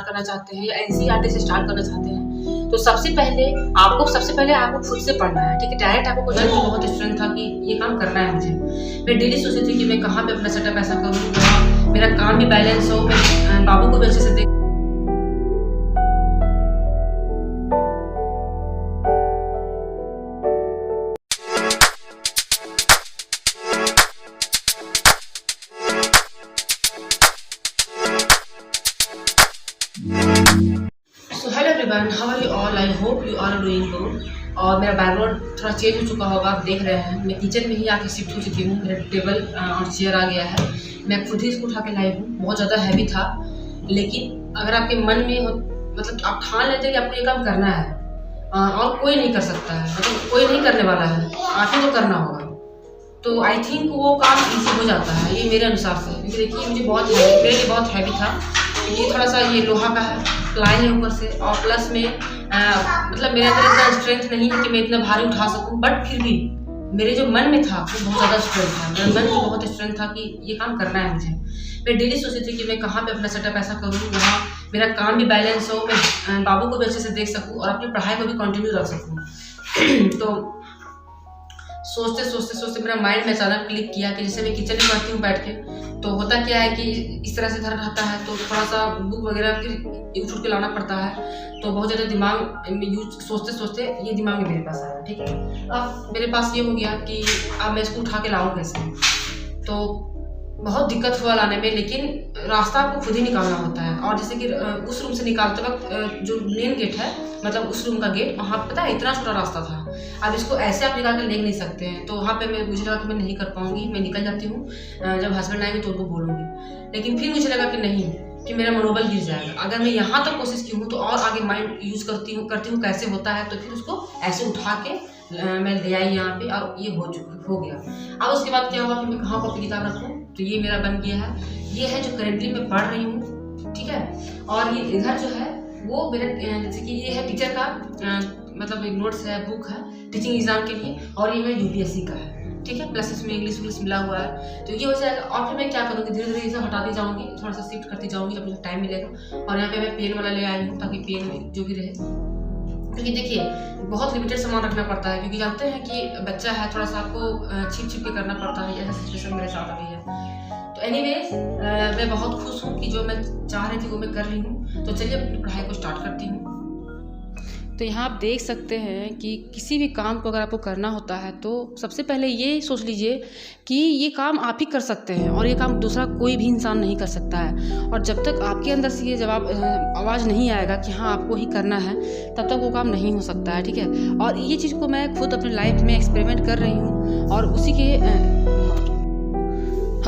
Start करना चाहते हैं या एनसीईआरटी से स्टार्ट करना चाहते हैं, तो सबसे पहले आपको खुद से पढ़ना है, ठीक है। डायरेक्ट आपको कोचिंग में बहुत स्ट्रेंथ था कि ये काम करना है मुझे। मैं डेली सोचती थी कि मैं कहाँ पे अपना सेटअप ऐसा करूँ, मेरा काम भी बैलेंस हो, मैं बाबू को भी अच्छे से देख। Hello everyone, how are you all? I hope you are doing good. और मेरा बैकग्राउंड थोड़ा चेंज हो चुका होगा, आप देख रहे हैं। मैं किचन में ही आके शिफ्ट हो चुकी हूँ। मेरा टेबल और चेयर आ गया है, मैं खुद ही इसको उठा के लाई हूँ। बहुत ज़्यादा हैवी था, लेकिन अगर आपके मन में हो, मतलब आप ठान लेते हैं कि आपको ये काम करना है और कोई नहीं कर सकता है, मतलब कोई नहीं करने वाला है, आप ही को करना होगा, तो आई थिंक वो काम ईजी हो जाता है, ये मेरे अनुसार से। क्योंकि देखिए मुझे मेरे लिए बहुत हैवी था। ये थोड़ा सा ये लोहा का है, प्लाई है ऊपर से, और प्लस में मतलब मेरे अंदर इतना स्ट्रेंथ नहीं है कि मैं इतना भारी उठा सकूं, बट फिर भी मेरे जो मन में था वो बहुत ज़्यादा स्ट्रेंथ था। मेरे मन में बहुत स्ट्रेंथ था कि ये काम करना है मुझे। मैं डेली सोचती थी कि मैं कहाँ पे अपना सेटअप ऐसा करूँ जहाँ मेरा काम भी बैलेंस हो, मैं बाबू को भी अच्छे से देख सकूँ और अपनी पढ़ाई को भी कंटिन्यू रख सकूँ। तो सोचते मेरा माइंड में अचानक क्लिक किया कि जैसे मैं किचन में पढ़ती हूँ बैठ के, तो होता क्या है कि इस तरह से घर रहता है, तो थोड़ा सा बुक वगैरह फिर उठ के लाना पड़ता है, तो बहुत ज़्यादा दिमाग में यूज सोचते ये दिमाग में मेरे पास आया, ठीक है। अब मेरे पास ये हो गया कि अब मैं इसको उठा के लाऊँ कैसे, तो बहुत दिक्कत हुआ लाने में, लेकिन रास्ता आपको खुद ही निकालना होता है। और जैसे कि उस रूम से निकालते वक्त जो मेन गेट है, मतलब उस रूम का गेट, वहाँ पता है इतना छोटा रास्ता था। अब इसको ऐसे आप निकाल कर ले नहीं सकते हैं, तो वहाँ पे मुझे लगा कि मैं नहीं कर पाऊँगी, मैं निकल जाती हूँ, जब हस्बैंड आएंगे तो उनको बोलूँगी। लेकिन फिर मुझे लगा कि नहीं, कि मेरा मनोबल गिर जाएगा। अगर मैं यहाँ तक कोशिश की हूँ तो और आगे माइंड यूज़ करती हूँ कैसे होता है, तो फिर उसको ऐसे उठा के मैं ले आई यहाँ पे, और ये हो गया। अब उसके बाद क्या हुआ कि मैं कहाँ कॉपी किताब रखूँ, तो ये मेरा बन गया है। ये है जो करेंटली मैं पढ़ रही हूँ, ठीक है। और ये इधर जो है वो मेरा जैसे कि ये है टीचर का मतलब एक नोट्स है, बुक है टीचिंग एग्जाम के लिए, और ये मेरा यूपीएससी का है, ठीक है। प्लस इसमें इंग्लिश मिला हुआ है, तो ये हो जाएगा। और फिर मैं क्या करूँगी, धीरे धीरे ये सब हटाती जाऊँगी, थोड़ा सा शिफ्ट करती जाऊँगी जब मुझे टाइम मिलेगा। और यहाँ पे मैं पेन वाला ले आई हूँ ताकि पेन में जो भी रहे, क्योंकि देखिए बहुत लिमिटेड सामान रखना पड़ता है, क्योंकि जानते हैं कि बच्चा है, थोड़ा सा आपको छिप के करना पड़ता है। ऐसा सिचुएशन मेरे साथ अभी है। तो एनीवेज मैं बहुत खुश हूँ कि जो मैं चाह रही थी वो मैं कर रही हूँ। तो चलिए अपनी पढ़ाई को स्टार्ट करती हूँ। तो यहाँ आप देख सकते हैं कि किसी भी काम को अगर आपको करना होता है तो सबसे पहले ये सोच लीजिए कि ये काम आप ही कर सकते हैं, और ये काम दूसरा कोई भी इंसान नहीं कर सकता है। और जब तक आपके अंदर से ये जवाब आवाज़ नहीं आएगा कि हाँ आपको ही करना है, तब तक वो काम नहीं हो सकता है, ठीक है। और ये चीज़ को मैं खुद अपनी लाइफ में एक्सपेरिमेंट कर रही हूँ, और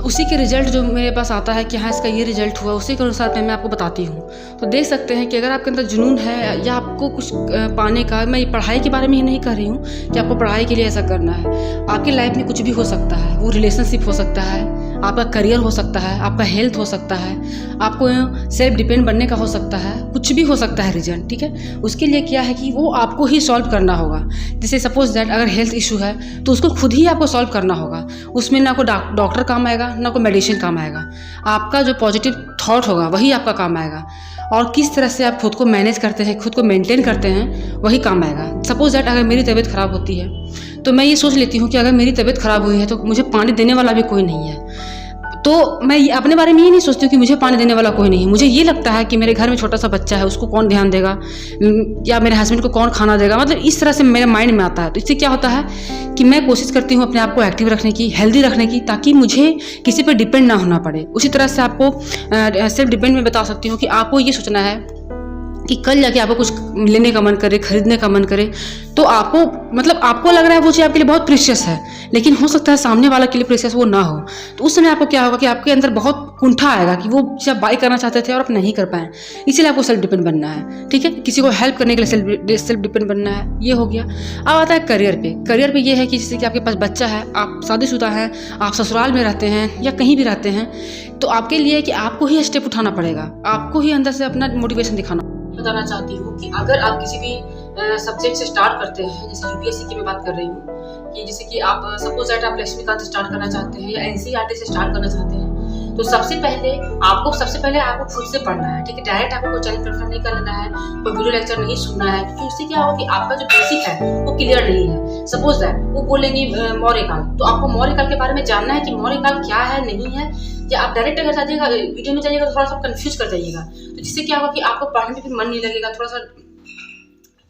उसी के रिजल्ट जो मेरे पास आता है कि हाँ इसका ये रिजल्ट हुआ, उसी के अनुसार मैं आपको बताती हूँ। तो देख सकते हैं कि अगर आपके अंदर जुनून है या आपको कुछ पाने का, मैं पढ़ाई के बारे में ये नहीं कह रही हूँ कि आपको पढ़ाई के लिए ऐसा करना है। आपकी लाइफ में कुछ भी हो सकता है, वो रिलेशनशिप हो सकता है, आपका करियर हो सकता है, आपका हेल्थ हो सकता है, आपको सेल्फ डिपेंड बनने का हो सकता है, कुछ भी हो सकता है रीजन, ठीक है। उसके लिए क्या है कि वो आपको ही सॉल्व करना होगा। जैसे सपोज दैट अगर हेल्थ इशू है तो उसको खुद ही आपको सॉल्व करना होगा। उसमें ना कोई डॉक्टर काम आएगा, ना कोई मेडिसिन काम आएगा। आपका जो पॉजिटिव थॉट होगा वही आपका काम आएगा, और किस तरह से आप खुद को मैनेज करते हैं, खुद को मेंटेन करते हैं, वही काम आएगा। सपोज दैट अगर मेरी तबीयत ख़राब होती है तो मैं ये सोच लेती हूँ कि अगर मेरी तबीयत ख़राब हुई है तो मुझे पानी देने वाला भी कोई नहीं है, तो मैं अपने बारे में ये नहीं सोचती हूँ कि मुझे पानी देने वाला कोई नहीं है। मुझे ये लगता है कि मेरे घर में छोटा सा बच्चा है, उसको कौन ध्यान देगा, या मेरे हस्बैंड को कौन खाना देगा, मतलब इस तरह से मेरे माइंड में आता है। तो इससे क्या होता है कि मैं कोशिश करती हूँ अपने आप को एक्टिव रखने की, हेल्दी रखने की, ताकि मुझे किसी पर डिपेंड ना होना पड़े। उसी तरह से आपको सेल्फ डिपेंड में बता सकती हूँ कि आपको ये सोचना है कि कल जाके आपको कुछ लेने का मन करे, खरीदने का मन करे, तो आपको मतलब आपको लग रहा है वो चीज़ आपके लिए बहुत प्रीशियस है, लेकिन हो सकता है सामने वाला के लिए प्रीशियस वो ना हो। तो उस समय आपको क्या होगा कि आपके अंदर बहुत कुंठा आएगा कि वो चीज़ आप बाई करना चाहते थे और आप नहीं कर पाए, इसीलिए आपको सेल्फ डिपेंड बनना है, ठीक है। किसी को हेल्प करने के लिए सेल्फ डिपेंड बनना है, ये हो गया। अब आता है करियर पे। करियर पे ये है कि जैसे कि आपके पास बच्चा है, आप शादीशुदा हैं, आप ससुराल में रहते हैं या कहीं भी रहते हैं, तो आपके लिए कि आपको ही स्टेप उठाना पड़ेगा, आपको ही अंदर से अपना मोटिवेशन दिखाना। बताना चाहती हूँ कि अगर आप किसी भी सब्जेक्ट से स्टार्ट करते हैं, जैसे यूपीएससी की मैं बात कर रही हूँ, कि जैसे कि आप सपोज दैट आप लक्ष्मीकांत स्टार्ट करना चाहते हैं या एनसीईआरटी से स्टार्ट करना चाहते हैं, तो सबसे पहले आपको खुद से पढ़ना है, ठीक है। डायरेक्ट आपको कोई चैनल प्रेफर नहीं करना है, कोई वीडियो लेक्चर नहीं सुनना है, क्योंकि उससे क्या होगा कि आपका जो बेसिक है वो क्लियर नहीं है। सपोज दैट वो बोलेंगे मौर्यकाल, तो आपको मौर्यकाल के बारे में जानना है कि मौर्यकाल क्या है, नहीं है, या आप डायरेक्ट अगर जाइएगा वीडियो में जाइएगा तो थोड़ा सा कंफ्यूज कर जाइएगा। तो जिससे क्या होगा कि आपको पढ़ने में भी मन नहीं लगेगा, थोड़ा सा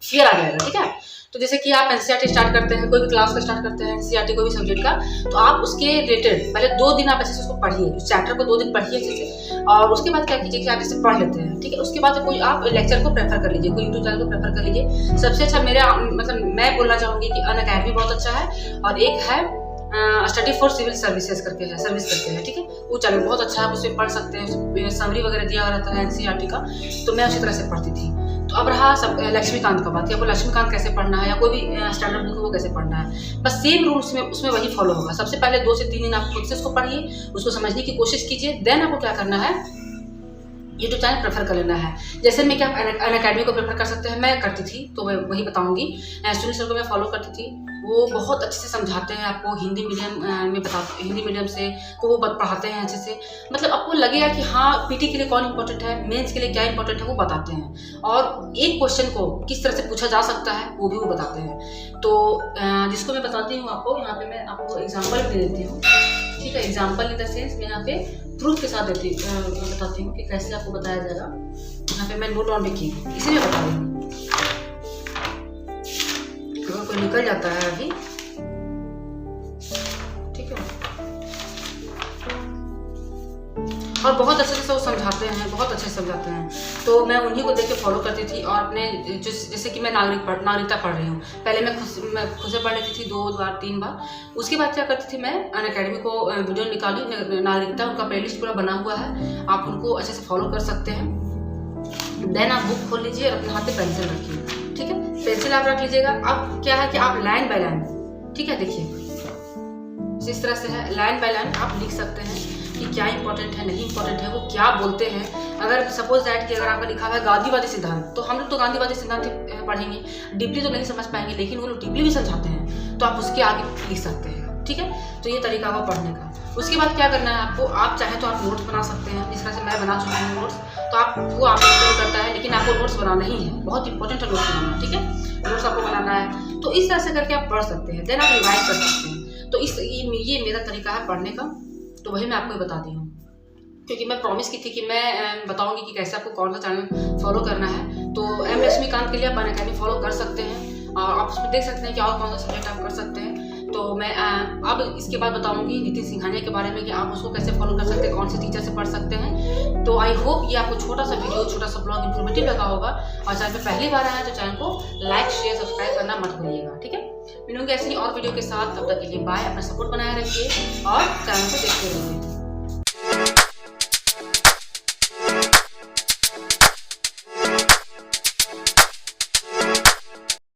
फियर आ जाएगा, ठीक है। तो जैसे कि आप एनसीईआरटी स्टार्ट करते हैं, कोई भी क्लास का स्टार्ट करते हैं, एनसीईआरटी कोई भी सब्जेक्ट का, तो आप उसके रिलेटेड पहले 2 दिन आप अच्छे से उसको पढ़िए, उस चैप्टर को 2 दिन पढ़िए अच्छे से, और उसके बाद क्या कीजिए कि आप जैसे पढ़ लेते हैं, ठीक है। उसके बाद कोई आप लेक्चर को प्रेफर कर लीजिए, कोई यूट्यूब चैनल को प्रेफर कर लीजिए। सबसे अच्छा मेरा मैं बोलना चाहूँगी कि अनअकैडमी बहुत अच्छा है, और एक है स्टडी फॉर सिविल सर्विसेज करके है, सर्विस करके है, ठीक है। वो चैनल बहुत अच्छा है, उसमें पढ़ सकते हैं, उसमें समरी वगैरह दिया रहता है एनसीईआरटी का, तो मैं उसी तरह से पढ़ती थी। तो अब रहा सब लक्ष्मीकांत का बात, कि आपको लक्ष्मीकांत कैसे पढ़ना है, या कोई भी स्टैंडर्ड बुक वो कैसे पढ़ना है, बस सेम रूल्स में उसमें वही फॉलो होगा। सबसे पहले 2 से 3 दिन आप खुद से उसको पढ़िए, उसको समझने की कोशिश कीजिए, देन आपको क्या करना है, यूट्यूब चैनल प्रेफर कर लेना है। जैसे मैं क्या अनअकैडमी को प्रेफर कर सकते हैं, मैं करती थी तो मैं वही बताऊंगी। सुनील सर को मैं फॉलो करती थी, वो बहुत अच्छे से समझाते हैं आपको, हिंदी मीडियम से को वो पढ़ाते हैं अच्छे से, मतलब आपको लगेगा कि हाँ पीटी के लिए कौन इंपॉर्टेंट है, मेंस के लिए क्या इंपॉर्टेंट है, वो बताते हैं, और एक क्वेश्चन को किस तरह से पूछा जा सकता है वो भी वो बताते हैं। तो जिसको मैं बताती हूँ आपको, यहाँ पे मैं आपको एग्जाम्पल दे देती हूँ, ठीक है। एग्जाम्पल इन द सेंस मैं यहाँ पे प्रूफ के साथ बताती हूँ कि कैसे आपको बताया जाएगा। यहाँ पे मैं नोट ऑन भी की, इसीलिए बता रही हूँ, अगर कोई निकल जाता है अभी, ठीक है। और बहुत अच्छे से वो समझाते हैं, बहुत अच्छे से समझाते हैं, तो मैं उन्हीं को देख के फॉलो करती थी। और अपने जैसे कि मैं नागरिकता पढ़ रही हूँ, पहले मैं खुद से पढ़ लेती थी 2 बार 3 बार, उसके बाद क्या करती थी मैं अनअकैडमी को वीडियो निकाली, नागरिकता उनका प्लेलिस्ट पूरा बना हुआ है, आप उनको अच्छे से फॉलो कर सकते हैं। देन आप बुक खोल लीजिए और अपने हाथ में पेंसिल रखिए, ठीक है। पेंसिल आप रख लीजिएगा। अब क्या है कि आप लाइन बाय लाइन, ठीक है, देखिए जिस तरह से है लाइन बाय लाइन आप लिख सकते हैं कि क्या इंपॉर्टेंट है, नहीं इंपॉर्टेंट है, वो क्या बोलते हैं। अगर सपोज दैट कि अगर आपका लिखा हुआ है गांधीवादी सिद्धांत, तो हम लोग तो गांधीवादी सिद्धांत पढ़ेंगे, डीपली तो नहीं समझ पाएंगे, लेकिन वो लोग डीपली भी समझाते हैं, तो आप उसके आगे लिख सकते हैं, ठीक है। तो ये तरीका हुआ पढ़ने का। उसके बाद क्या करना है आपको, आप चाहे तो आप नोट्स बना सकते हैं, जिस तरह से मैं बना चुकी हूँ नोट्स, तो आपको आप करता है, लेकिन आपको नोट्स बनाना ही है, बहुत इंपॉर्टेंट है नोट्स बनाना, ठीक है। नोट्स आपको बनाना है, तो इस तरह से करके आप पढ़ सकते हैं, देन आप रिवाइज कर सकते हैं। तो ये मेरा तरीका है पढ़ने का, तो वही मैं आपको बता दी हूँ, क्योंकि मैं प्रॉमिस की थी कि मैं बताऊंगी कि कैसे आपको कौन सा चैनल फॉलो करना है। तो एम लक्ष्मीकांत के लिए आप अनअकैडमी फॉलो कर सकते हैं, और आप उसमें देख सकते हैं कि और कौन सा सब्जेक्ट आप कर सकते हैं। तो मैं अब इसके बाद बताऊंगी नितिन सिंघानिया के बारे में, कि आप उसको कैसे फॉलो कर सकते हैं, कौन से टीचर से पढ़ सकते हैं। तो आई होप ये आपको छोटा सा वीडियो, छोटा सा ब्लॉग इन्फॉर्मेटिव लगा होगा, और चैनल पे पहली बार आया है तो चैनल को लाइक शेयर सब्सक्राइब करना मत भूलिएगा, ठीक है। मिलूंगी ऐसी और वीडियो के साथ, तब तक के लिए बाय। अपना सपोर्ट बनाए रखिए और चैनल को देखते रहिए।